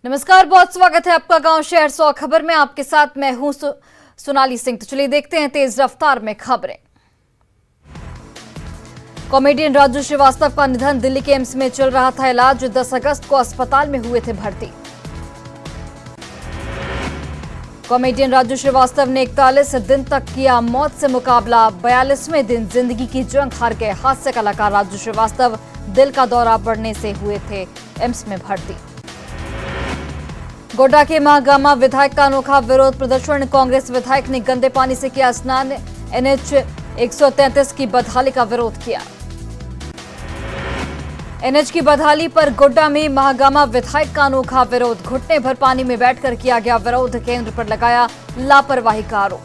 नमस्कार, बहुत स्वागत है आपका गांव शहर 100 खबर में। आपके साथ मैं हूं सोनाली सिंह। तो चलिए देखते हैं तेज रफ्तार में खबरें। कॉमेडियन राजू श्रीवास्तव का निधन। दिल्ली के एम्स में चल रहा था इलाज। 10 अगस्त को अस्पताल में हुए थे भर्ती। कॉमेडियन राजू श्रीवास्तव ने 41 दिन तक किया मौत से मुकाबला। 42वें दिन जिंदगी की जंग हार गए हास्य कलाकार राजू श्रीवास्तव दिल का दौरा पड़ने से हुए थे एम्स में भर्ती। गोड्डा के महागामा विधायक का अनोखा विरोध प्रदर्शन। कांग्रेस विधायक ने गंदे पानी से किया स्नान। एनएच 133 की बदहाली का विरोध किया। एनएच की बदहाली पर गोड्डा में महागामा विधायक का अनोखा विरोध। घुटने भर पानी में बैठकर किया गया विरोध। केंद्र पर लगाया लापरवाही का आरोप।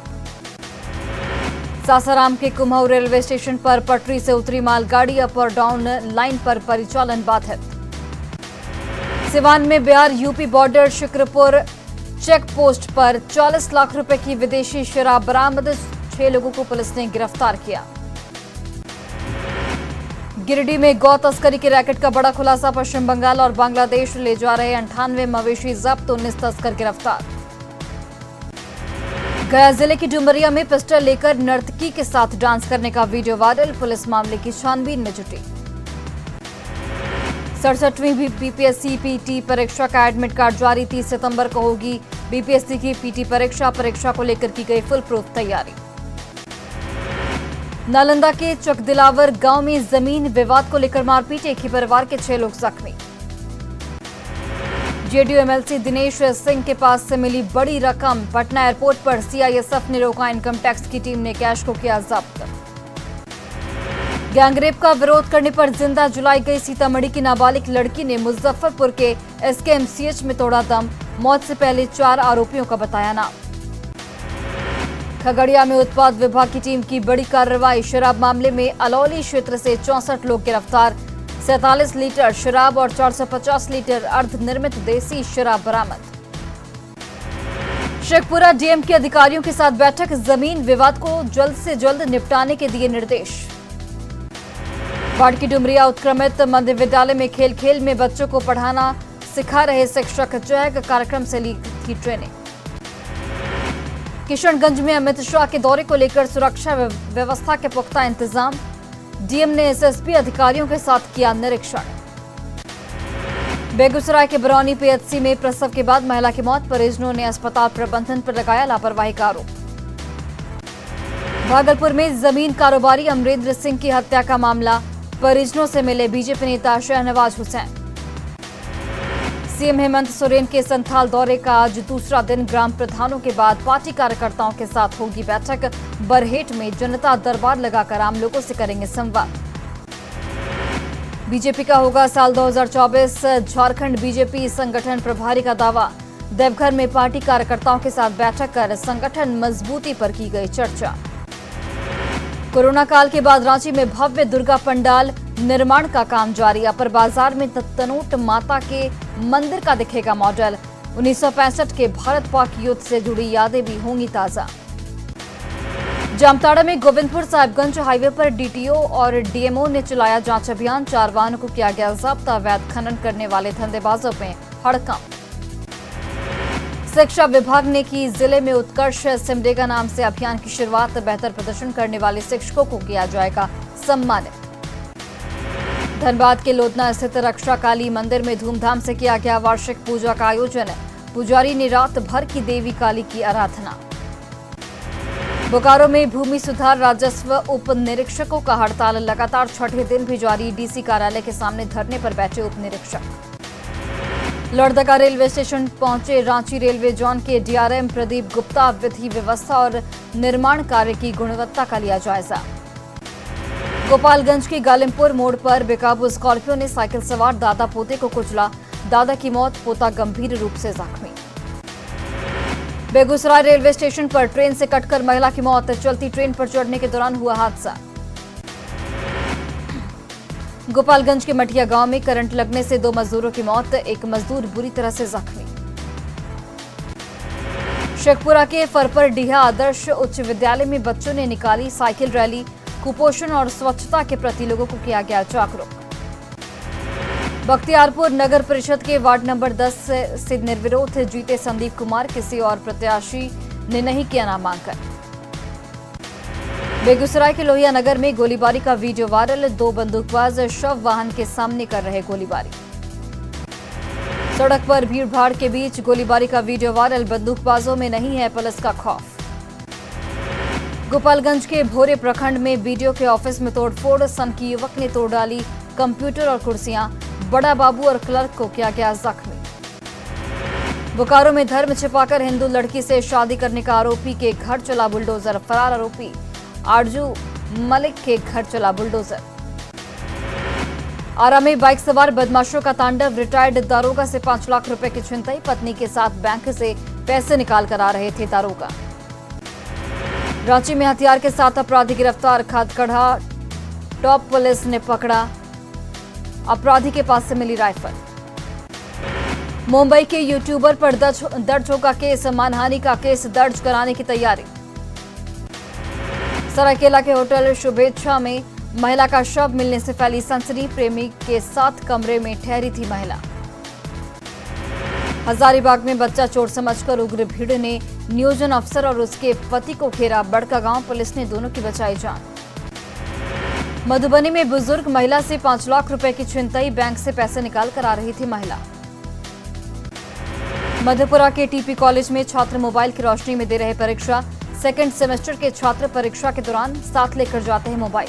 सासाराम के कुमाऊं रेलवे स्टेशन पर पटरी से उतरी मालगाड़ी। अप और डाउन लाइन पर परिचालन बाधित। सिवान में Bihar UP border Shikrapur check post पर 40 लाख रुपए की विदेशी शराब बरामद। 6 लोगों को पुलिस ने गिरफ्तार किया। गिरिडीह में गौ तस्करी के रैकेट का बड़ा खुलासा। पश्चिम बंगाल और बांग्लादेश ले जा रहे 98 मवेशी जब्त। 19 तस्कर गिरफ्तार। गया जिले की डुमरिया में पिस्टल लेकर नर्तकी के साथ डांस करने का वीडियो वायरल। पुलिस मामले की छानबीन में जुटी। 67वीं बीपीएससी पीटी परीक्षा का एडमिट कार्ड जारी। 30 सितंबर को होगी बीपीएससी की पीटी परीक्षा को लेकर की गई फुल प्रूफ तैयारी। नालंदा के चकदिलावर गांव में जमीन विवाद को लेकर मारपीट। एक ही परिवार के 6 लोग जख्मी। जेडीयू एमएलसी दिनेश सिंह के पास से मिली बड़ी रकम। पटना एयरपोर्ट पर सीआईएसएफ ने रोका। इनकम टैक्स की टीम ने कैश को किया जब्त। गैंगरेप का विरोध करने पर जिंदा जलाई गई सीतामढ़ी की नाबालिग लड़की ने मुजफ्फरपुर के एसकेएमसीएच में तोड़ा दम। मौत से पहले 4 आरोपियों का बताया नाम। खगड़िया में उत्पाद विभाग की टीम की बड़ी कार्रवाई। शराब मामले में अलौली क्षेत्र से 64 लोग गिरफ्तार। 47 लीटर शराब और 450 लीटर अर्धनिर्मित देसी शराब बरामद। शेखपुरा डीएम के अधिकारियों के साथ बैठक। जमीन विवाद को जल्द से जल्द निपटाने के दिए निर्देश। बाढ़ की डुमरिया उत्क्रमित मध्य विद्यालय में खेल खेल में बच्चों को पढ़ाना सिखा रहे शिक्षक। चहक कार्यक्रम से ली थी ट्रेनिंग। किशनगंज में अमित शाह के दौरे को लेकर सुरक्षा व्यवस्था के पुख्ता इंतजाम। डीएम ने एसएसपी अधिकारियों के साथ किया निरीक्षण। बेगूसराय के बरौनी पीएचसी में प्रसव के बाद महिला की मौत। परिजनों ने अस्पताल प्रबंधन पर लगाया लापरवाही का आरोप। भागलपुर में जमीन कारोबारी अमरेंद्र सिंह की हत्या का मामला। परिजनों से मिले बीजेपी नेता शहनवाज हुसैन। सीएम हेमंत सोरेन के संथाल दौरे का आज दूसरा दिन। ग्राम प्रधानों के बाद पार्टी कार्यकर्ताओं के साथ होगी बैठक। बरहेट में जनता दरबार लगाकर आम लोगों से करेंगे संवाद। बीजेपी का होगा साल 2024 झारखंड बीजेपी संगठन प्रभारी का दावा। देवघर में पार्टी कार्यकर्ताओं के साथ बैठक कर संगठन मजबूती पर की गई चर्चा। कोरोना काल के बाद रांची में भव्य दुर्गा पंडाल निर्माण का काम जारी। अपर बाजार में तनोट माता के मंदिर का दिखेगा मॉडल। 1965 के भारत पाक युद्ध से जुड़ी यादें भी होंगी ताजा। जामताड़ा में गोविंदपुर साहिबगंज हाईवे पर डीटीओ और डीएमओ ने चलाया जांच अभियान। 4 वाहनों को किया गया जब्त। अवैध खनन करने वाले धंधेबाजों में हड़कंप। शिक्षा विभाग ने की जिले में उत्कर्ष सिमडेगा नाम से अभियान की शुरुआत। बेहतर प्रदर्शन करने वाले शिक्षकों को किया जाएगा सम्मानित। धनबाद के लोधना स्थित रक्षा काली मंदिर में धूमधाम से किया गया वार्षिक पूजा का आयोजन। पुजारी ने रात भर की देवी काली की आराधना। बोकारो में भूमि सुधार राजस्व उप निरीक्षकों का हड़ताल। लगातार 6ठे दिन भी जारी। डीसी कार्यालय के सामने धरने पर बैठे उप निरीक्षक। लोहरदगा रेलवे स्टेशन पहुंचे रांची रेलवे जोन के डीआरएम प्रदीप गुप्ता। विधि व्यवस्था और निर्माण कार्य की गुणवत्ता का लिया जायजा। गोपालगंज के गालिमपुर मोड़ पर बेकाबू स्कॉर्पियो ने साइकिल सवार दादा पोते को कुचला। दादा की मौत, पोता गंभीर रूप से जख्मी। बेगूसराय रेलवे स्टेशन पर ट्रेन से कटकर महिला की मौत। चलती ट्रेन पर चढ़ने के दौरान हुआ हादसा। गोपालगंज के मटिया गांव में करंट लगने से 2 मजदूरों की मौत। एक मजदूर बुरी तरह से जख्मी। शेखपुरा के फरपरडीहा आदर्श उच्च विद्यालय में बच्चों ने निकाली साइकिल रैली। कुपोषण और स्वच्छता के प्रति लोगों को किया गया जागरूक। बख्तियारपुर नगर परिषद के वार्ड नंबर 10 से निर्विरोध जीते संदीप कुमार, किसी और प्रत्याशी ने नहीं किया नामांकन। बेगूसराय के लोहिया नगर में गोलीबारी का वीडियो वायरल, 2 बंदूकबाज शव वाहन के सामने कर रहे गोलीबारी। सड़क पर भीड़भाड़ के बीच गोलीबारी का वीडियो वायरल, बंदूकबाजों में नहीं है पुलिस का खौफ। गोपालगंज के भोरे प्रखंड में बीडीओ के ऑफिस में तोड़फोड़, सन की युवक ने तोड़ डाली कंप्यूटर और कुर्सियां, बड़ा बाबू और क्लर्क को किया गया जख्मी। बोकारो में धर्म छिपाकर हिंदू लड़की से शादी करने का आरोपी के घर चला बुलडोजर, फरार आरोपी आरजू मलिक के घर चला बुलडोजर। आरा में बाइक सवार बदमाशों का तांडव, रिटायर्ड दारोगा से 5 लाख रुपए की छिनतई, पत्नी के साथ बैंक से पैसे निकाल कर आ रहे थे दारोगा। रांची में हथियार के साथ अपराधी गिरफ्तार, खादकढ़ा टॉप पुलिस ने पकड़ा अपराधी के पास से मिली राइफल। मुंबई के यूट्यूबर पर दर्ज होगा केस, मानहानि का केस दर्ज कराने की तैयारी। सरायकेला के होटल शुभेच्छा में महिला का शव मिलने से फैली सनसनी, प्रेमी के साथ कमरे में ठहरी थी महिला। हजारीबाग में बच्चा चोर समझकर उग्र भीड़ ने नियोजन अफसर और उसके पति को घेरा, बड़का गांव पुलिस ने दोनों की बचाई जान। मधुबनी में बुजुर्ग महिला से 5 लाख रुपए की छिनतई, बैंक से पैसे निकाल कर आ रही थी महिला। मधेपुरा के टीपी कॉलेज में छात्र मोबाइल की रोशनी में दे रहे परीक्षा, सेकंड सेमेस्टर के छात्र परीक्षा के दौरान साथ लेकर जाते हैं मोबाइल।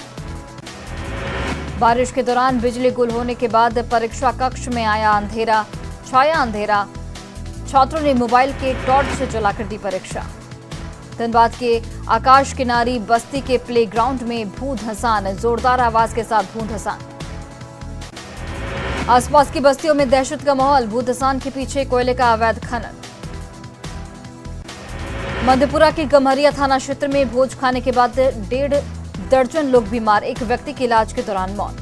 बारिश के दौरान बिजली गुल होने के बाद परीक्षा कक्ष में छाया अंधेरा, छात्रों ने मोबाइल के टॉर्च जलाकर दी परीक्षा। धनबाद के आकाश किनारी बस्ती के प्लेग्राउंड में भू धसान, जोरदार आवाज के साथ भू धसान। आसपास की बस्तियों में दहशत का माहौल, भू धसान के पीछे कोयले का अवैध खनन। मधेपुरा के गम्हरिया थाना क्षेत्र में भोज खाने के बाद 1.5 दर्जन लोग बीमार, एक व्यक्ति की इलाज के दौरान मौत।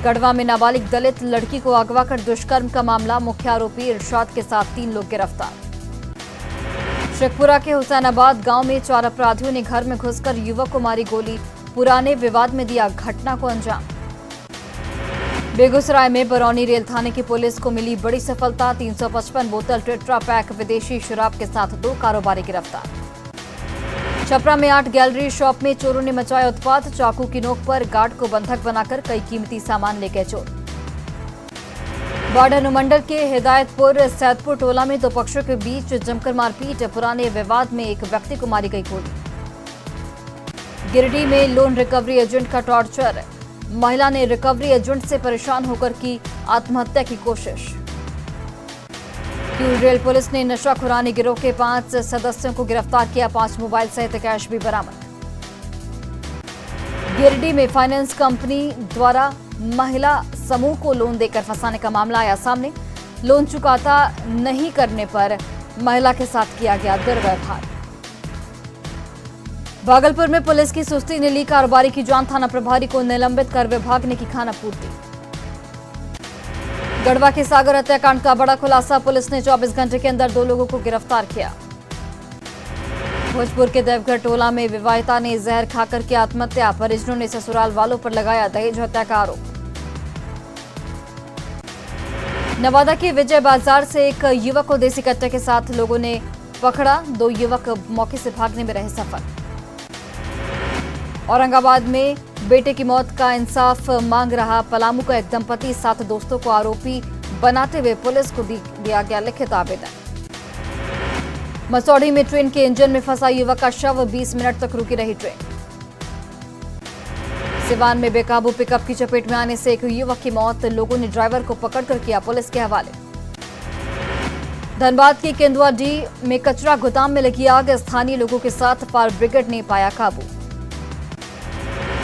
गढ़वा में नाबालिग दलित लड़की को अगवा कर दुष्कर्म का मामला, मुख्य आरोपी इरशाद के साथ 3 लोग गिरफ्तार। शेखपुरा के हुसैनाबाद गांव में 4 अपराधियों ने घर में घुसकर युवक को मारी गोली, पुराने विवाद में दिया घटना को अंजाम। बेगूसराय में बरौनी रेल थाने की पुलिस को मिली बड़ी सफलता, 355 बोतल टेट्रा पैक विदेशी शराब के साथ 2 कारोबारी गिरफ्तार। छपरा में 8 गैलरी शॉप में चोरों ने मचाया उत्पात, चाकू की नोक पर गार्ड को बंधक बनाकर कई कीमती सामान ले गए चोर। वार्ड अनुमंडल के हिदायतपुर सैदपुर टोला में 2 पक्षों के बीच जमकर मारपीट, पुराने विवाद में एक व्यक्ति को मारी गई गोली। गिरिडीह में लोन रिकवरी एजेंट का टॉर्चर, महिला ने रिकवरी एजेंट से परेशान होकर की आत्महत्या की कोशिश। क्यूल रेल पुलिस ने नशाखुरानी गिरोह के 5 सदस्यों को गिरफ्तार किया, 5 मोबाइल सहित कैश भी बरामद। गिरिडीह में फाइनेंस कंपनी द्वारा महिला समूह को लोन देकर फंसाने का मामला आया सामने, लोन चुकाता नहीं करने पर महिला के साथ किया गया दुर्व्यवहार। भागलपुर में पुलिस की सुस्ती ने ली कारोबारी की जान, थाना प्रभारी को निलंबित कर विभाग ने की खानापूर्ति। गढ़वा के सागर हत्याकांड का बड़ा खुलासा, पुलिस ने 24 घंटे के अंदर 2 लोगों को गिरफ्तार किया। भोजपुर के देवघर टोला में विवाहिता ने जहर खाकर की आत्महत्या, परिजनों ने ससुराल वालों पर लगाया दहेज हत्या का आरोप। नवादा के विजय बाजार से एक युवक को देसी कट्टे के साथ लोगों ने पकड़ा, 2 युवक मौके से भागने में रहे सफल। औरंगाबाद में बेटे की मौत का इंसाफ मांग रहा पलामू का एक दंपति, 7 दोस्तों को आरोपी बनाते हुए पुलिस को दिया गया लिखित आवेदन। मसौढ़ी में ट्रेन के इंजन में फंसा युवक का शव, 20 मिनट तक रुकी रही ट्रेन। सिवान में बेकाबू पिकअप की चपेट में आने से एक युवक की मौत, लोगों ने ड्राइवर को पकड़कर किया पुलिस के हवाले। धनबाद के केंदुआडीह में कचरा गोदाम में लगी आग, स्थानीय लोगों के साथ फायर ब्रिगेड ने पाया काबू।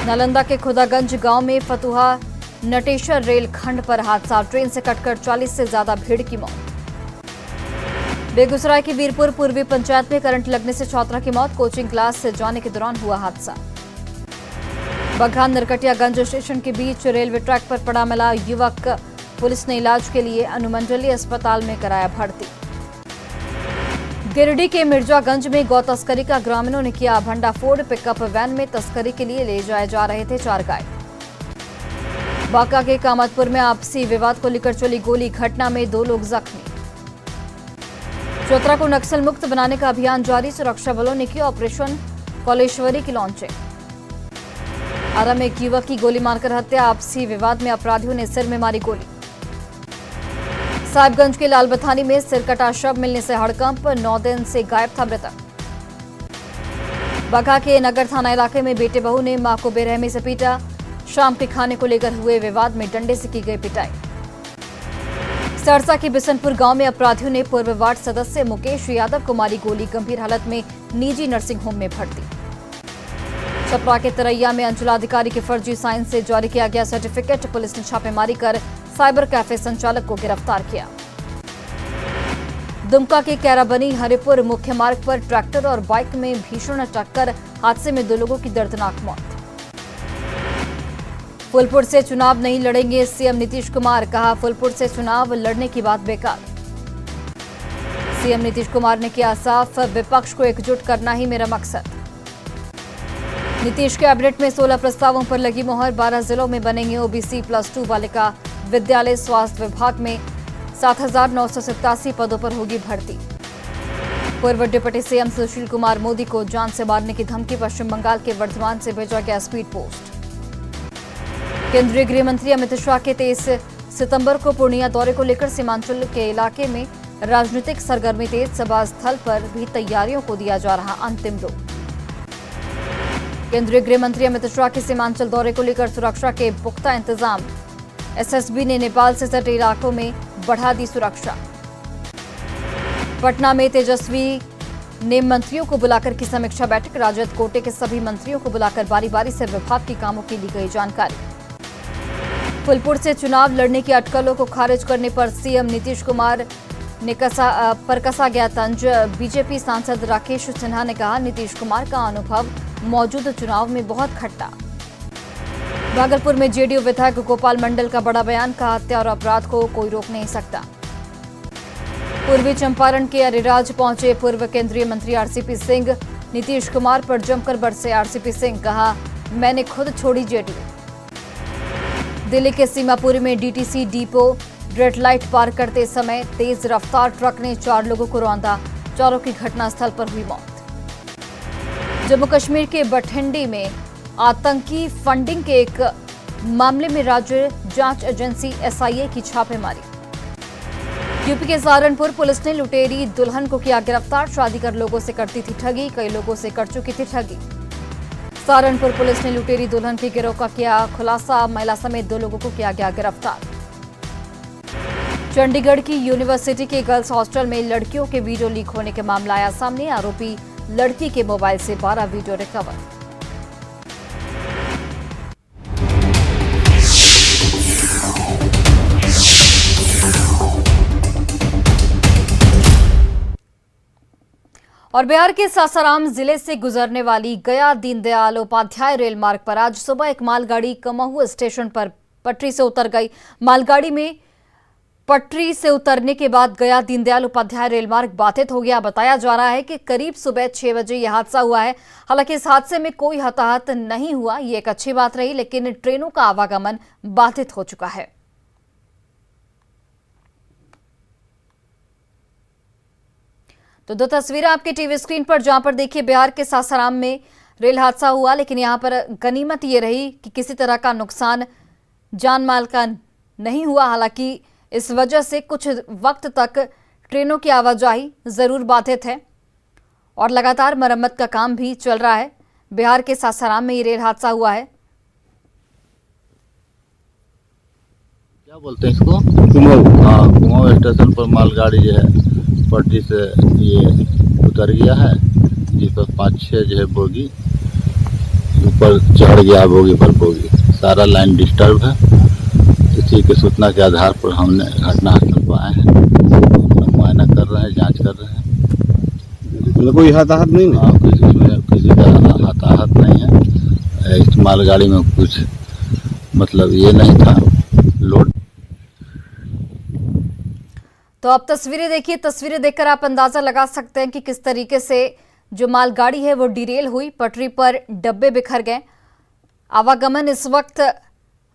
नालंदा के खुदागंज गांव में फतुहा नटेश्वर रेल खंड पर हादसा, ट्रेन से कटकर 40 से ज्यादा भीड़ की मौत। बेगूसराय के वीरपुर पूर्वी पंचायत में करंट लगने से छात्रा की मौत, कोचिंग क्लास से जाने के दौरान हुआ हादसा। बघान नरकटियागंज स्टेशन के बीच रेलवे ट्रैक पर पड़ा मिला युवक, पुलिस ने इलाज के लिए अनुमंडलीय अस्पताल में कराया भर्ती। गिरिडीह के मिर्जागंज में गौ तस्करी का ग्रामीणों ने किया भंडाफोड़, पिकअप वैन में तस्करी के लिए ले जाए जा रहे थे 4 गाय। बांका के कामतपुर में आपसी विवाद को लेकर चली गोली, घटना में 2 लोग जख्मी। चतरा को नक्सल मुक्त बनाने का अभियान जारी, सुरक्षा बलों ने की ऑपरेशन कौलेश्वरी की लॉन्चिंग। आरा में एक युवक की गोली मारकर हत्या, आपसी विवाद में अपराधियों ने सिर में मारी गोली। साहिबगंज के लालबथानी में सिरकटा शव मिलने से हड़कंप, 9 दिन से गायब था मृतक। बांका के नगर थाना इलाके में बेटे बहू ने मां को बेरहमी से पीटा, शाम के खाने को लेकर हुए विवाद में डंडे से की गई पिटाई। सरसा के बिशनपुर गांव में अपराधियों ने पूर्व वार्ड सदस्य मुकेश यादव को मारी गोली, गंभीर हालत में निजी नर्सिंग होम में भर्ती। छपरा के तरैया में अंचलाधिकारी के फर्जी साइन से जारी किया गया सर्टिफिकेट, पुलिस ने छापेमारी कर साइबर कैफे संचालक को गिरफ्तार किया। दुमका के कैराबनी हरिपुर मुख्य मार्ग पर ट्रैक्टर और बाइक में भीषण टक्कर, हादसे में 2 लोगों की दर्दनाक मौत। फूलपुर से चुनाव नहीं लड़ेंगे सीएम नीतीश कुमार, कहा फूलपुर से चुनाव लड़ने की बात बेकार। सीएम नीतीश कुमार ने किया साफ, विपक्ष को एकजुट करना ही मेरा मकसद। नीतीश कैबिनेट में 16 प्रस्तावों पर लगी मोहर, 12 जिलों में बनेंगे ओबीसी +2 बालिका विद्यालय। स्वास्थ्य विभाग में 7,987 पदों पर होगी भर्ती। पूर्व डिप्टी सीएम सुशील कुमार मोदी को जान से मारने की धमकी, पश्चिम बंगाल के वर्धमान से भेजा गया स्पीड पोस्ट। केंद्रीय गृह मंत्री अमित शाह के 23 सितंबर को पूर्णिया दौरे को लेकर सीमांचल के इलाके में राजनीतिक सरगर्मी तेज, सभा स्थल पर भी तैयारियों को दिया जा रहा अंतिम रूप। केंद्रीय गृह मंत्री अमित शाह के सीमांचल दौरे को लेकर सुरक्षा के पुख्ता इंतजाम, एसएसबी ने नेपाल से सटे इलाकों में बढ़ा दी सुरक्षा। पटना में तेजस्वी ने मंत्रियों को बुलाकर की समीक्षा बैठक, राजद कोटे के सभी मंत्रियों को बुलाकर बारी बारी से विभाग के कामों की ली गई जानकारी। फूलपुर से चुनाव लड़ने की अटकलों को खारिज करने पर सीएम नीतीश कुमार ने कसा गया तंज, बीजेपी सांसद राकेश सिन्हा ने कहा नीतीश कुमार का अनुभव मौजूदा चुनाव में बहुत खट्टा। भागलपुर में जेडीयू विधायक गोपाल मंडल का बड़ा बयान, कहा हत्या और अपराध को कोई रोक नहीं सकता। पूर्वी चंपारण के अरिराज पहुंचे पूर्व केंद्रीय मंत्री आरसीपी सिंह, नीतीश कुमार पर जमकर बरसे आरसीपी सिंह, कहा मैंने खुद छोड़ी जेडीयू। दिल्ली के सीमापुरी में डीटीसी डिपो रेड लाइट पार करते समय तेज रफ्तार ट्रक ने 4 लोगों को रौंदा, चारों की घटनास्थल पर हुई मौत। जम्मू कश्मीर के बठिंडी में आतंकी फंडिंग के एक मामले में राज्य जांच एजेंसी एसआईए की छापेमारी। यूपी के सहारनपुर पुलिस ने लुटेरी दुल्हन को किया गिरफ्तार, शादी कर लोगों से करती थी ठगी, कई लोगों से कर चुकी थी ठगी। सहारनपुर पुलिस ने लुटेरी दुल्हन के गिरोह का किया खुलासा, महिला समेत 2 लोगों को किया गया गिरफ्तार। चंडीगढ़ की यूनिवर्सिटी के गर्ल्स हॉस्टल में लड़कियों के वीडियो लीक होने के मामला आया सामने, आरोपी लड़की के मोबाइल से 12 वीडियो रिकवर। और बिहार के सासाराम जिले से गुजरने वाली गया दीनदयाल उपाध्याय रेल मार्ग पर आज सुबह एक मालगाड़ी कमहू स्टेशन पर पटरी से उतर गई। मालगाड़ी में पटरी से उतरने के बाद गया दीनदयाल उपाध्याय रेल मार्ग बाधित हो गया। बताया जा रहा है कि करीब सुबह 6 बजे यह हादसा हुआ है। हालांकि इस हादसे में कोई हताहत नहीं हुआ, ये एक अच्छी बात रही, लेकिन ट्रेनों का आवागमन बाधित हो चुका है। तो 2 तस्वीरें आपके टीवी स्क्रीन पर, जहां पर देखिए बिहार के सासाराम में रेल हादसा हुआ, लेकिन यहां पर गनीमत ये रही कि किसी तरह का नुकसान जान माल का नहीं हुआ। हालांकि इस वजह से कुछ वक्त तक ट्रेनों की आवाजाही जरूर बाधित है और लगातार मरम्मत का काम भी चल रहा है। बिहार के सासाराम में ये रेल हादसा हुआ है। क्या बोलते हैं इसको, कुमाऊं स्टेशन पर मालगाड़ी जो है पटरी से ये उतर गया है, जिस पर 5-6 जो है बोगी ऊपर चढ़ गया, बोगी पर बोगी, सारा लाइन डिस्टर्ब है। इसी के सूचना के आधार पर हमने घटनास्थल पर आए हैं, मुआयना कर रहे हैं, जांच कर रहे हैं। कोई हताहत नहीं है? किसी का हताहत नहीं है। इस मालगाड़ी में कुछ मतलब ये नहीं था लोड। तो आप तस्वीरें देखिए, तस्वीरें देखकर आप अंदाजा लगा सकते हैं कि किस तरीके से जो मालगाड़ी है वो डिरेल हुई, पटरी पर डब्बे बिखर गए। आवागमन इस वक्त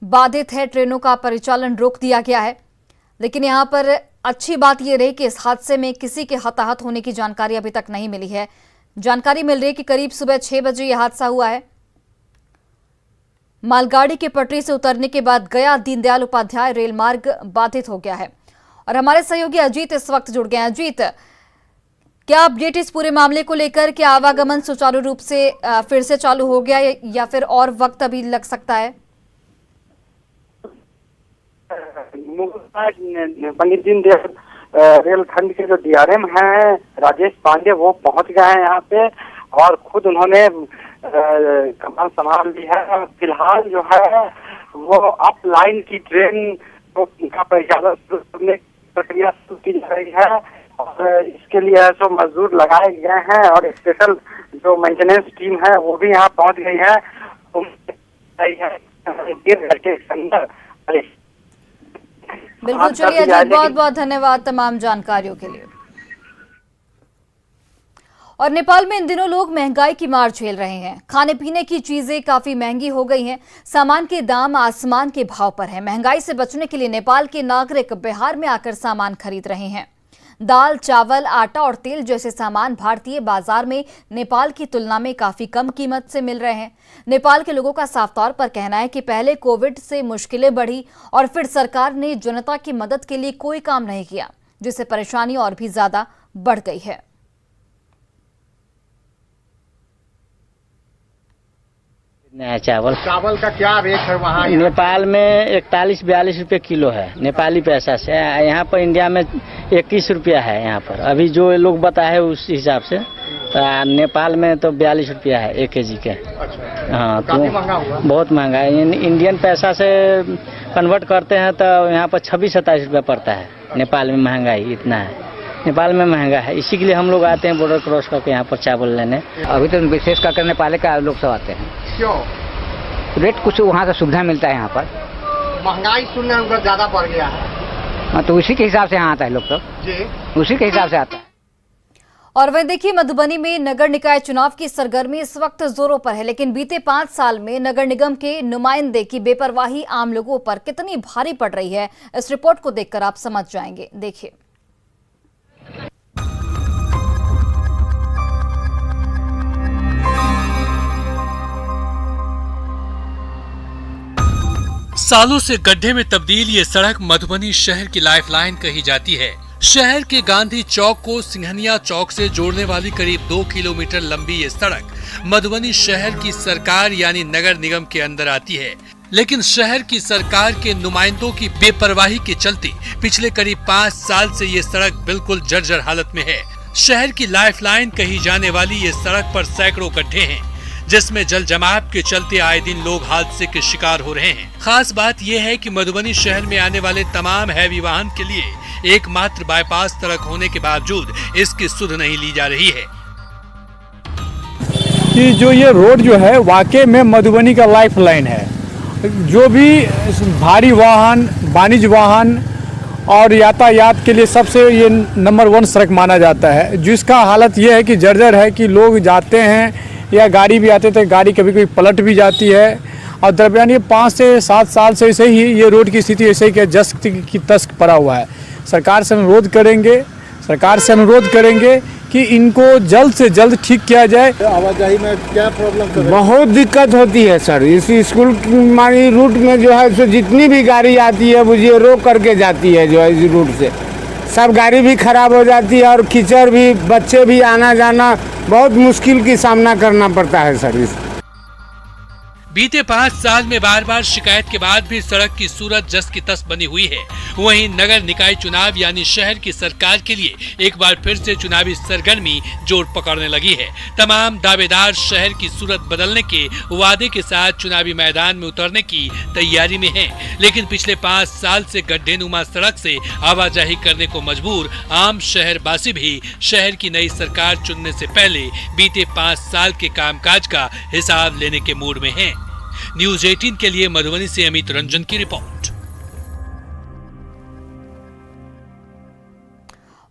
बाधित है, ट्रेनों का परिचालन रोक दिया गया है। लेकिन यहां पर अच्छी बात यह रही कि इस हादसे में किसी के हताहत होने की जानकारी अभी तक नहीं मिली है। जानकारी मिल रही है कि करीब सुबह 6 बजे यह हादसा हुआ है। मालगाड़ी के पटरी से उतरने के बाद गया दीनदयाल उपाध्याय रेल मार्ग बाधित हो गया है। और हमारे सहयोगी अजीत इस वक्त जुड़ गए हैं। अजीत, क्या अपडेट इस पूरे मामले को लेकर? क्या आवागमन सुचारू रूप से फिर से चालू हो गया या फिर और वक्त अभी लग सकता है? पंडित दीनदयाल रेलखंड के जो डीआरएम हैं राजेश पांडे, वो पहुंच गए हैं यहाँ पे और खुद उन्होंने कमान संभाल ली है। फिलहाल जो है वो अप लाइन की ट्रेन का परिचालन शुरू करने की प्रक्रिया शुरू की जा रही है और इसके लिए जो मजदूर लगाए गए हैं और स्पेशल जो मेंटेनेंस टीम है वो भी यहाँ पहुंच गई है। बिल्कुल, चलिए अजीत, बहुत बहुत धन्यवाद तमाम जानकारियों के लिए। और नेपाल में इन दिनों लोग महंगाई की मार झेल रहे हैं। खाने पीने की चीजें काफी महंगी हो गई हैं। सामान के दाम आसमान के भाव पर हैं। महंगाई से बचने के लिए नेपाल के नागरिक बिहार में आकर सामान खरीद रहे हैं। दाल, चावल, आटा और तेल जैसे सामान भारतीय बाजार में नेपाल की तुलना में काफी कम कीमत से मिल रहे हैं। नेपाल के लोगों का साफ तौर पर कहना है कि पहले कोविड से मुश्किलें बढ़ी और फिर सरकार ने जनता की मदद के लिए कोई काम नहीं किया, जिससे परेशानी और भी ज्यादा बढ़ गई है। नया चावल का क्या रेट है वहाँ? नेपाल में 41-42 रुपये किलो है नेपाली पैसा से। यहाँ पर इंडिया में 21 रुपया है यहाँ पर। अभी जो लोग बताए उस हिसाब से नेपाल में तो 42 रुपया है 1 केजी के। अच्छा। हाँ, तो महंगा हुआ? बहुत महंगा है। इंडियन पैसा से कन्वर्ट करते हैं तो यहाँ पर 26-27 रुपया पड़ता है। नेपाल में महंगाई इतना है, नेपाल में महंगा है। इसी के लिए हम लोग आते हैं बॉर्डर क्रॉस करके यहाँ पर चावल लेने। अभी तो विशेष कर नेपाल का लोग सब आते हैं। क्यों? रेट कुछ वहाँ का सुविधा मिलता है यहाँ पर। महंगाई सुनने में ज्यादा बढ़ गया है। हाँ, तो उसी के हिसाब से यहाँ आता है लोग सब जी, उसी के हिसाब से आता है। और वहीं देखिए, मधुबनी में नगर निकाय चुनाव की सरगर्मी इस वक्त जोरों पर है। लेकिन बीते 5 साल में नगर निगम के नुमाइंदे की बेपरवाही आम लोगों पर कितनी भारी पड़ रही है, इस रिपोर्ट को देखकर आप समझ जाएंगे। देखिए। सालों से गड्ढे में तब्दील ये सड़क मधुबनी शहर की लाइफलाइन कही जाती है। शहर के गांधी चौक को सिंघनिया चौक से जोड़ने वाली करीब 2 किलोमीटर लंबी ये सड़क मधुबनी शहर की सरकार यानी नगर निगम के अंदर आती है। लेकिन शहर की सरकार के नुमाइंदों की बेपरवाही के चलते पिछले करीब 5 साल से ये सड़क बिल्कुल जर्जर हालत में है। शहर की लाइफलाइन कही जाने वाली ये सड़क पर सैकड़ों गड्ढे हैं, जिसमें जल जमाव के चलते आए दिन लोग हादसे के शिकार हो रहे हैं। खास बात यह है कि मधुबनी शहर में आने वाले तमाम हैवी वाहन के लिए एकमात्र बाईपास सड़क होने के बावजूद इसकी सुध नहीं ली जा रही है। कि जो ये रोड जो है वाकई में मधुबनी का लाइफ लाइन है। जो भी भारी वाहन, वाणिज्य वाहन और यातायात के लिए सबसे ये नंबर 1 सड़क माना जाता है, जिसका हालत ये है कि जर्जर है कि लोग जाते हैं या गाड़ी भी आते थे, गाड़ी कभी कभी पलट भी जाती है। और दरमियान ये 5 से 7 साल से ऐसे ही ये रोड की स्थिति ऐसे ही कि जस की तस्क पड़ा हुआ है। सरकार से अनुरोध करेंगे कि इनको जल्द से जल्द ठीक किया जाए। आवाजाही में क्या प्रॉब्लम? बहुत दिक्कत होती है सर। इस स्कूल मानी रूट में जो है सो जितनी भी गाड़ी आती है वो ये रोक करके जाती है। जो है इस रूट से सब गाड़ी भी खराब हो जाती है और कीचड़ भी, बच्चे भी आना जाना बहुत मुश्किल की सामना करना पड़ता है सर। बीते 5 साल में बार बार शिकायत के बाद भी सड़क की सूरत जस की तस बनी हुई है। वहीं नगर निकाय चुनाव यानी शहर की सरकार के लिए एक बार फिर से चुनावी सरगर्मी जोर पकड़ने लगी है। तमाम दावेदार शहर की सूरत बदलने के वादे के साथ चुनावी मैदान में उतरने की तैयारी में हैं। लेकिन पिछले 5 साल से गड्ढेनुमा सड़क से आवाजाही करने को मजबूर आम शहरवासी भी शहर की नई सरकार चुनने से पहले बीते 5 साल के कामकाज का हिसाब लेने के मूड में हैं। न्यूज 18 के लिए मधुबनी से अमित रंजन की रिपोर्ट।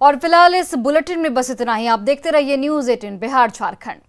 और फिलहाल इस बुलेटिन में बस इतना ही। आप देखते रहिए न्यूज 18 बिहार झारखंड।